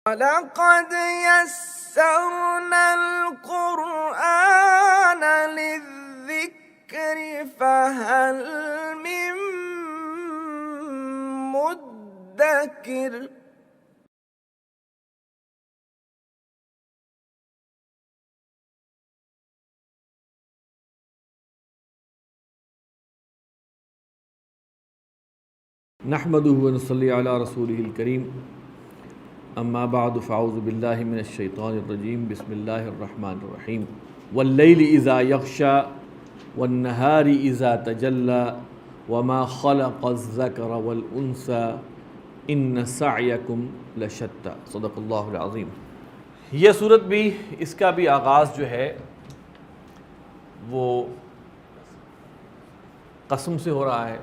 وَلَقَدْ يَسَّرْنَا الْقُرْآنَ لِلذِّكْرِ فَهَلْ مِن مُّدَّكِرٍ نحمدہ ونصلی علی رسولہ الکریم اما بعد فاعوذ باللہ من الشیطان الرجیم بسم اللہ الرحمن الرحیم واللیل اذا یغشی والنہار اذا تجلی وما خلق الذکر والانثی ان سعیکم لشتی صدق اللہ العظیم۔ یہ صورت بھی، اس کا بھی آغاز جو ہے وہ قسم سے ہو رہا ہے،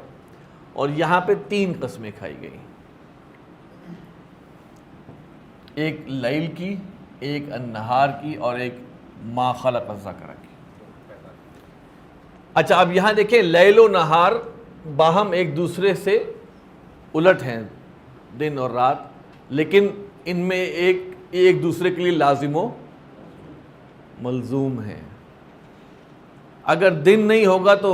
اور یہاں پہ 3 قسمیں کھائی گئی، ایک لیل کی، ایک النہار کی، اور ایک ما خلق الذکر کی۔ اچھا، اب یہاں دیکھیں لیل و نہار باہم ایک دوسرے سے الٹ ہیں، دن اور رات، لیکن ان میں ایک دوسرے کے لیے لازم و ملزوم ہیں۔ اگر دن نہیں ہوگا تو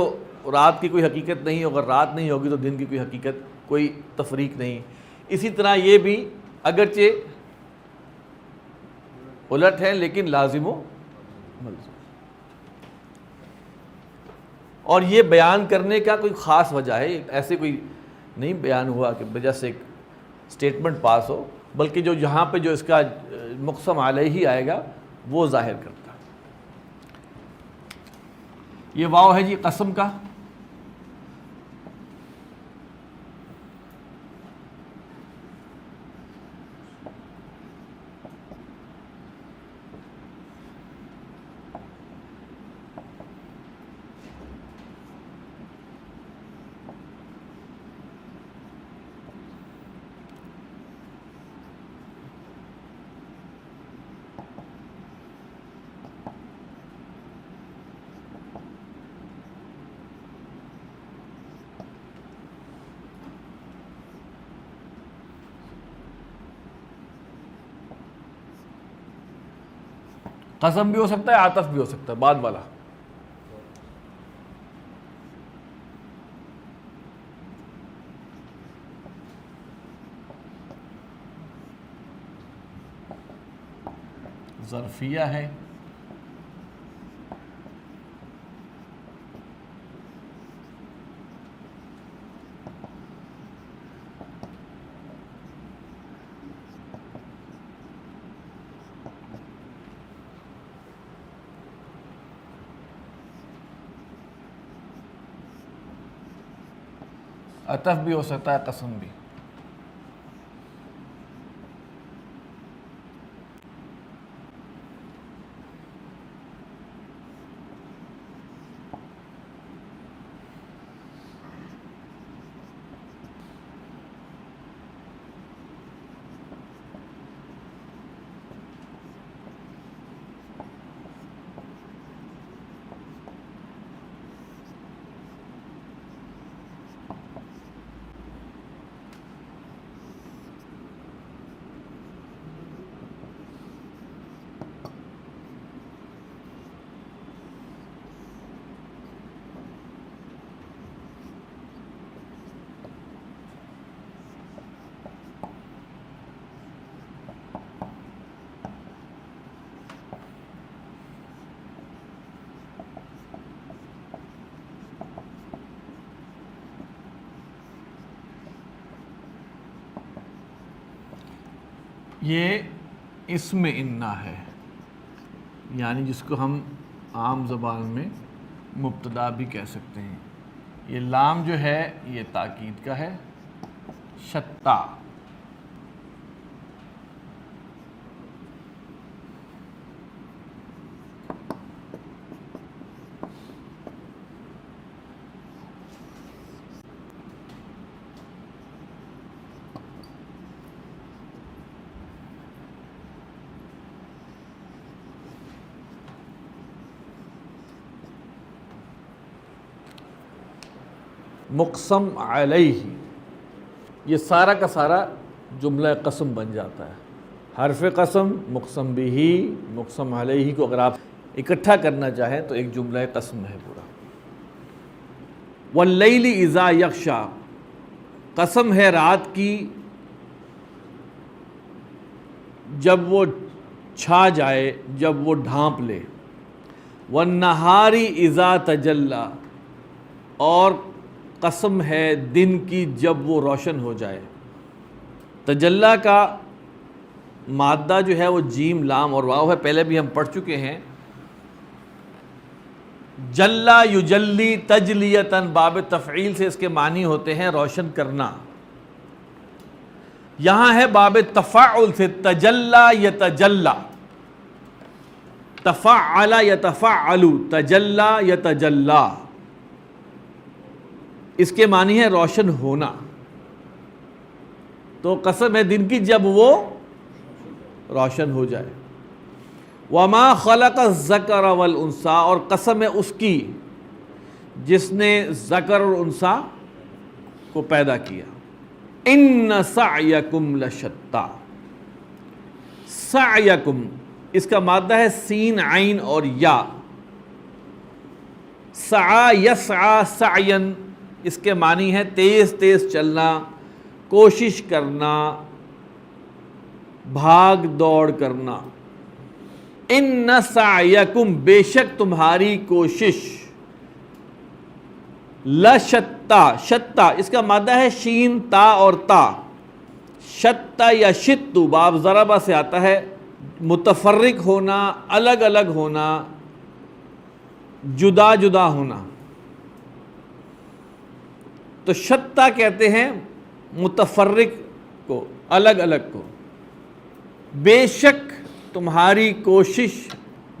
رات کی کوئی حقیقت نہیں، اگر رات نہیں ہوگی تو دن کی کوئی حقیقت، کوئی تفریق نہیں۔ اسی طرح یہ بھی اگرچہ الٹ ہیں لیکن لازم و ملزوم۔ اور یہ بیان کرنے کا کوئی خاص وجہ ہے، ایسے کوئی نہیں بیان ہوا کہ وجہ سے ایک سٹیٹمنٹ پاس ہو، بلکہ جو یہاں پہ جو اس کا مقسم علیہ آئے گا وہ ظاہر کرتا ہے۔ یہ واو ہے جی قسم کا، قسم بھی ہو سکتا ہے، عطف بھی ہو سکتا ہے، بعد والا۔ ظرفیہ ہے، عطف بھی ہو سکتا ہے، قسم بھی۔ یہ اسم انا ہے، یعنی جس کو ہم عام زبان میں مبتدا بھی کہہ سکتے ہیں۔ یہ لام جو ہے یہ تاکید کا ہے، شتا۔ مقسم علیہ، یہ سارا کا سارا جملہ قسم بن جاتا ہے۔ حرف قسم، مقسم بھی، مقسم علیہ کو اگر آپ اکٹھا کرنا چاہیں تو ایک جملہ قسم ہے پورا۔ واللیل اذا یغشا، قسم ہے رات کی جب وہ چھا جائے، جب وہ ڈھانپ لے۔ والنہار اذا تجلی، اور قسم ہے دن کی جب وہ روشن ہو جائے۔ تجلی کا مادہ جو ہے وہ جیم، لام اور واو ہے، پہلے بھی ہم پڑھ چکے ہیں۔ جلا یجلی تجلیتاً، باب تفعیل سے اس کے معنی ہوتے ہیں روشن کرنا۔ یہاں ہے باب تفاعل سے تجلا یتجلا، تفعل یتفعل، تجلا یتجلا، اس کے معنی ہے روشن ہونا۔ تو قسم ہے دن کی جب وہ روشن ہو جائے۔ وما خلق الذکر والانثی، اور قسم ہے اس کی جس نے ذکر اور انثی کو پیدا کیا۔ ان سعیکم لشتی، سعیکم اس کا مادہ ہے سین، عین اور یا۔ سعی یسعی سعین، اس کے معنی ہے تیز تیز چلنا، کوشش کرنا، بھاگ دوڑ کرنا۔ ان سعیکم، بے شک تمہاری کوشش، لشتی، شتی اس کا مادہ ہے شین، تا اور تا۔ شتی یا شتو باب ضربہ سے آتا ہے، متفرق ہونا، الگ الگ ہونا، جدا جدا ہونا۔ تو شتی کہتے ہیں متفرق کو، الگ الگ کو۔ بے شک تمہاری کوشش،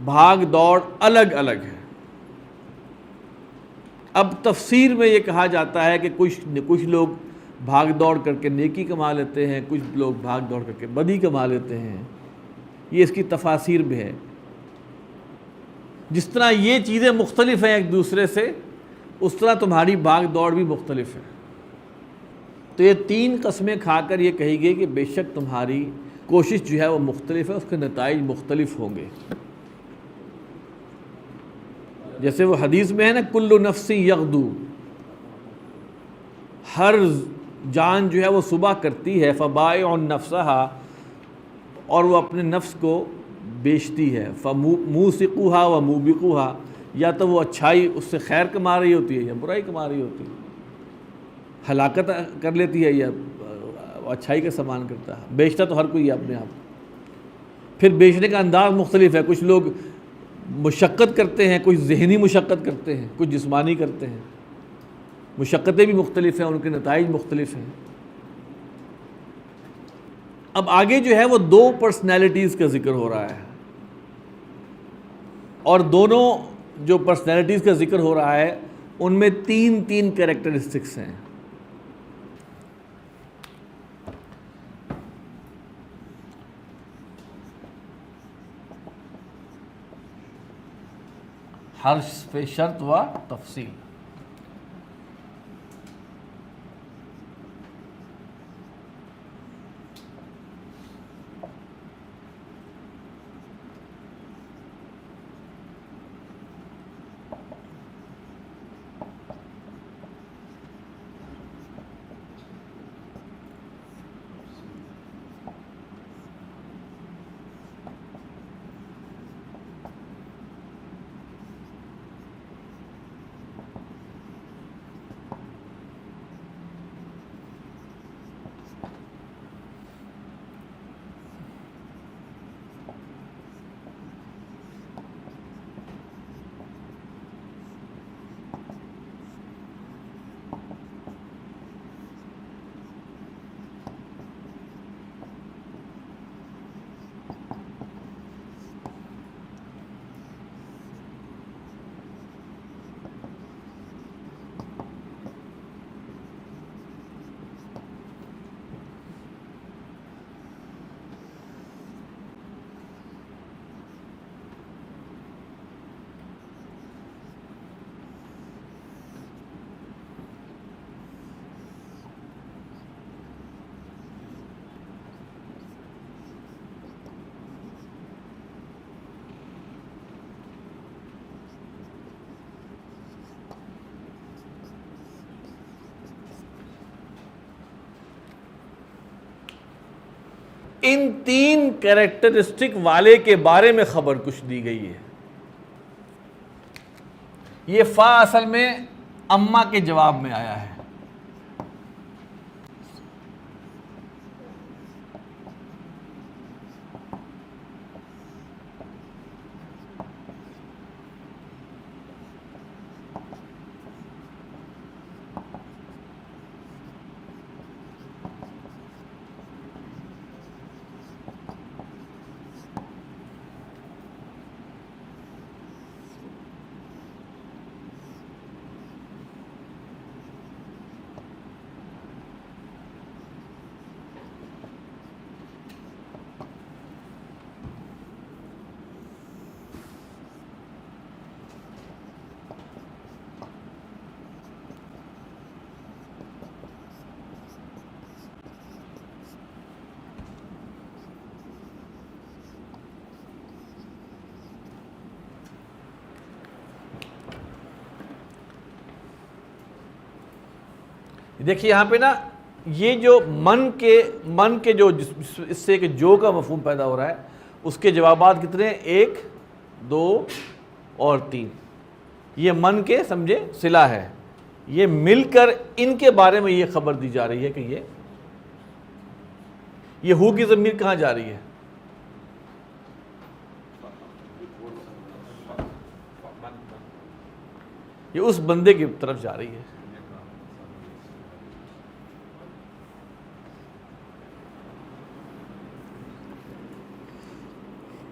بھاگ دوڑ الگ الگ ہے۔ اب تفسیر میں یہ کہا جاتا ہے کہ کچھ لوگ بھاگ دوڑ کر کے نیکی کما لیتے ہیں، کچھ لوگ بھاگ دوڑ کر کے بدی کما لیتے ہیں۔ یہ اس کی تفاسیر بھی ہے۔ جس طرح یہ چیزیں مختلف ہیں ایک دوسرے سے، اس طرح تمہاری بھاگ دوڑ بھی مختلف ہے۔ تو یہ تین قسمیں کھا کر یہ کہی گئی کہ بے شک تمہاری کوشش جو ہے وہ مختلف ہے، اس کے نتائج مختلف ہوں گے۔ جیسے وہ حدیث میں ہے نا، کل نفس یغدو، ہر جان جو ہے وہ صبح کرتی ہے، فبائع نفسہا، اور وہ اپنے نفس کو بیچتی ہے، فموسقوہا وموبقوہا، یا تو وہ اچھائی اس سے خیر کما رہی ہوتی ہے یا برائی کما رہی ہوتی ہے، ہلاکت کر لیتی ہے یا اچھائی کا سامان کرتا ہے۔ بیچتا تو ہر کوئی ہے اپنے آپ۔ پھر بیچنے کا انداز مختلف ہے، کچھ لوگ مشقت کرتے ہیں، کچھ ذہنی مشقت کرتے ہیں، کچھ جسمانی کرتے ہیں۔ مشقتیں بھی مختلف ہیں، ان کے نتائج مختلف ہیں۔ اب آگے جو ہے وہ دو پرسنالٹیز کا ذکر ہو رہا ہے، اور دونوں جو پرسنالٹیز کا ذکر ہو رہا ہے ان میں تین کریکٹرسٹکس ہیں۔ حرف شرط و تفصیل۔ ان 3 کریکٹرسٹک والے کے بارے میں خبر کچھ دی گئی ہے. یہ فا اصل میں اما کے جواب میں آیا ہے. دیکھیے یہاں پہ نا یہ جو من کے جو اس سے کہ جو کا مفہوم پیدا ہو رہا ہے اس کے جوابات کتنے ہیں؟ 1 2 اور 3. یہ من کے سمجھے صلہ ہے. یہ مل کر ان کے بارے میں یہ خبر دی جا رہی ہے کہ یہ ہو کی ضمیر کہاں جا رہی ہے؟ یہ اس بندے کی طرف جا رہی ہے.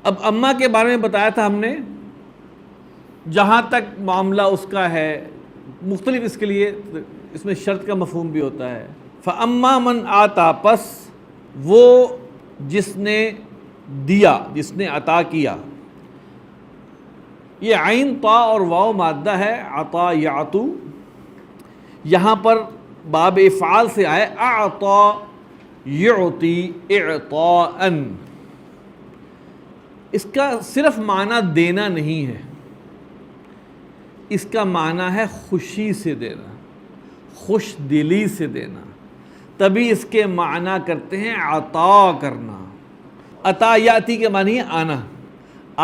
اب اما کے بارے میں بتایا تھا ہم نے، جہاں تک معاملہ اس کا ہے مختلف، اس کے لیے اس میں شرط کا مفہوم بھی ہوتا ہے. فَأَمَّا مَنْ آتا، پس وہ جس نے دیا، جس نے عطا کیا. یہ عین طا اور واو مادہ ہے، عطا یعطو. یہاں پر باب افعال سے آئے اعطا یعطی اعطاءً. اس کا صرف معنی دینا نہیں ہے، اس کا معنی ہے خوشی سے دینا، خوش دلی سے دینا. تبھی اس کے معنی کرتے ہیں عطا کرنا. عطا یاتی کے معنی ہے آنا،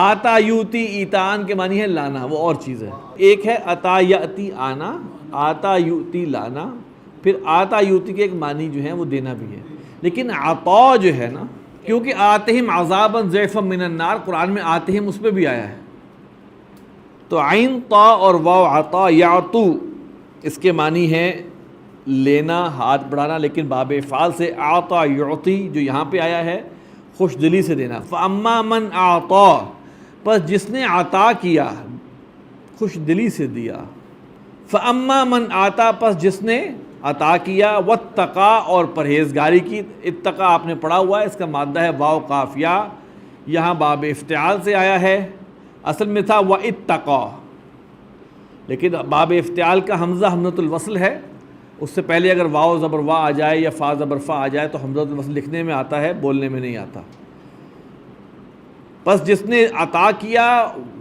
آتا یوتی ایتان کے معنی ہے لانا، وہ اور چیز ہے. ایک ہے عطا یاتی آنا، آتا یوتی لانا، پھر آتا یوتی کے ایک معنی جو ہے وہ دینا بھی ہے. لیکن عطا جو ہے نا، کیونکہ آتہم عذابا ضعفا من النار قرآن میں آتہم اس پہ بھی آیا ہے، تو عین طا اور واو عطا یعطو اس کے معنی ہے لینا، ہاتھ بڑھانا. لیکن باب افعال سے اعطا یعطی جو یہاں پہ آیا ہے خوش دلی سے دینا. فاما من اعطا، پس جس نے عطا کیا خوش دلی سے دیا. فاما من آتا، پس جس نے عطا کیا. واتقا، اور پرہیزگاری کی. اتقا آپ نے پڑھا ہوا ہے، اس کا مادہ ہے واو قافیہ، یہاں باب افتعال سے آیا ہے. اصل میں تھا واتقا، لیکن باب افتعال کا حمزہ حمزۃ الوصل ہے. اس سے پہلے اگر واو زبر وا آ جائے یا فا زبر فا آ جائے تو حمزۃ الوصل لکھنے میں آتا ہے، بولنے میں نہیں آتا. پس جس نے عطا کیا،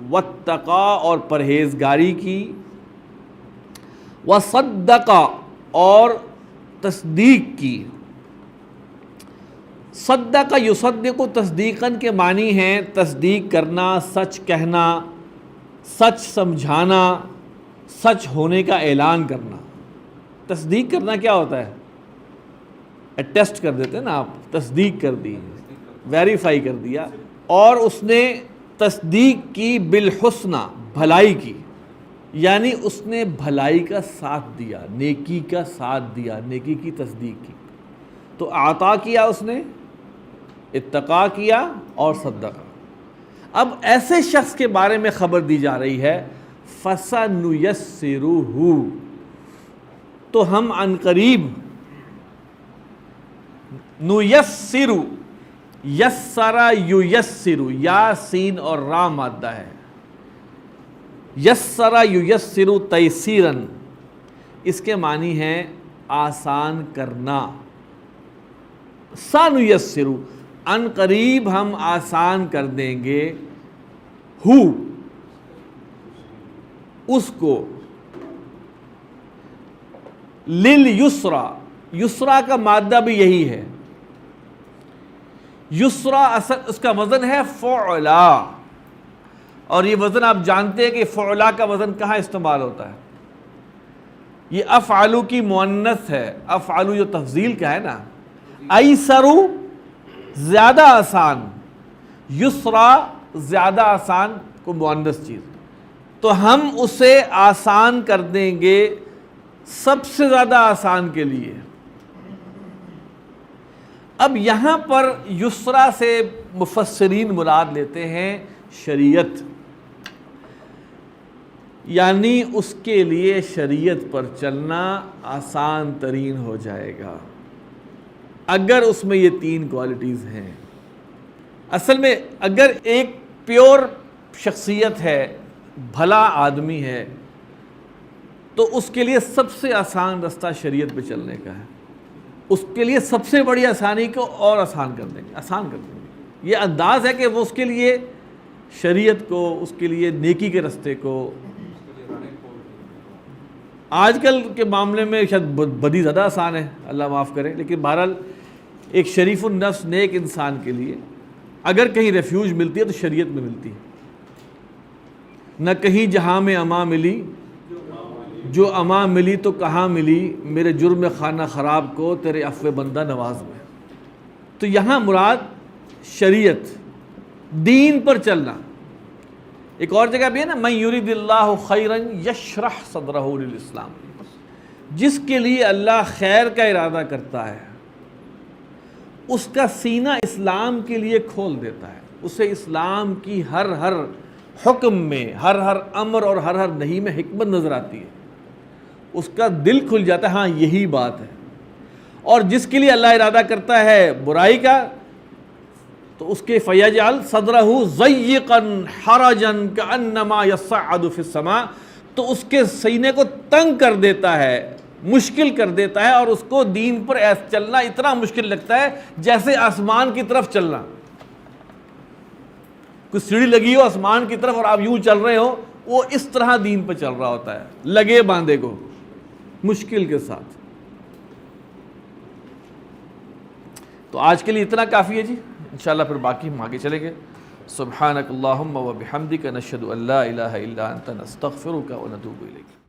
واتقا، اور پرہیزگاری کی. وصدق، اور تصدیق کی. صدق یصدق تصدیقاً کے معنی ہیں تصدیق کرنا، سچ کہنا، سچ سمجھانا، سچ ہونے کا اعلان کرنا. تصدیق کرنا کیا ہوتا ہے؟ اٹیسٹ کر دیتے ہیں نا آپ، تصدیق کر دی، ویریفائی کر دیا. اور اس نے تصدیق کی بالحسنہ، بھلائی کی، یعنی اس نے بھلائی کا ساتھ دیا، نیکی کا ساتھ دیا، نیکی کی تصدیق کی. تو عطا کیا اس نے، اتقا کیا اور صدقہ. اب ایسے شخص کے بارے میں خبر دی جا رہی ہے فَسَنُيَسِّرُهُ، تو ہم عنقریب نُيَسِّرُ، یسر یُیسر، یا سین اور را مادہ ہے. یسر یُیسر تیسیراً، اس کے معنی ہے آسان کرنا. سَنُيَسِّرُ، ان قریب ہم آسان کر دیں گے، ہو اس کو، لِلْيُسْرَى، یسرا کا مادہ بھی یہی ہے. یسرا اصل اس کا وزن ہے فعلا، اور یہ وزن آپ جانتے ہیں کہ فعلا کا وزن کہاں استعمال ہوتا ہے؟ یہ افعلو کی مؤنث ہے، افعلو جو تفضیل کا ہے نا، ایسرو زیادہ آسان، یسرا زیادہ آسان کو مؤنث چیز، تو ہم اسے آسان کر دیں گے سب سے زیادہ آسان کے لیے۔ اب یہاں پر یسرا سے مفسرین مراد لیتے ہیں شریعت، یعنی اس کے لیے شریعت پر چلنا آسان ترین ہو جائے گا اگر اس میں یہ تین کوالٹیز ہیں۔ اصل میں اگر ایک پیور شخصیت ہے، بھلا آدمی ہے، تو اس کے لیے سب سے آسان رستہ شریعت پہ چلنے کا ہے، اس کے لیے سب سے بڑی آسانی کو اور آسان کر دیں گے۔ یہ انداز ہے کہ وہ اس کے لیے شریعت کو، اس کے لیے نیکی کے رستے کو، آج کل کے معاملے میں شاید بدی زیادہ آسان ہے، اللہ معاف کرے، لیکن بہرحال ایک شریف النفس نیک انسان کے لیے اگر کہیں ریفیوج ملتی ہے تو شریعت میں ملتی ہے۔ نہ کہیں جہاں میں امان ملی، جو امان ملی تو کہاں ملی، میرے جرم خانہ خراب کو تیرے عفو بندہ نواز میں۔ تو یہاں مراد شریعت، دین پر چلنا۔ ایک اور جگہ بھی ہے نا، من یرید اللہ خیرا یشرح صدرہ للاسلام، جس کے لیے اللہ خیر کا ارادہ کرتا ہے اس کا سینہ اسلام کے لیے کھول دیتا ہے، اسے اسلام کی ہر حکم میں، ہر امر اور ہر نہی میں حکمت نظر آتی ہے، اس کا دل کھل جاتا ہے، ہاں یہی بات ہے۔ اور جس کے لیے اللہ ارادہ کرتا ہے برائی کا، تو اس کے فیجعل صدرہ ضیقا حرجا کانما یصعد فی السماء، تو اس کے سینے کو تنگ کر دیتا ہے، مشکل کر دیتا ہے، اور اس کو دین پر چلنا اتنا مشکل لگتا ہے جیسے آسمان کی طرف چلنا۔ کوئی سیڑھی لگی ہو آسمان کی طرف اور آپ یوں چل رہے ہو، وہ اس طرح دین پہ چل رہا ہوتا ہے، لگے باندھے کو، مشکل کے ساتھ۔ تو آج کے لیے اتنا کافی ہے جی، انشاءاللہ پھر باقی ہم آگے چلیں گے۔ سبحانک اللہم و بحمدک، نشہد ان لا الہ الا انت، نستغفرک و نتوب الیک۔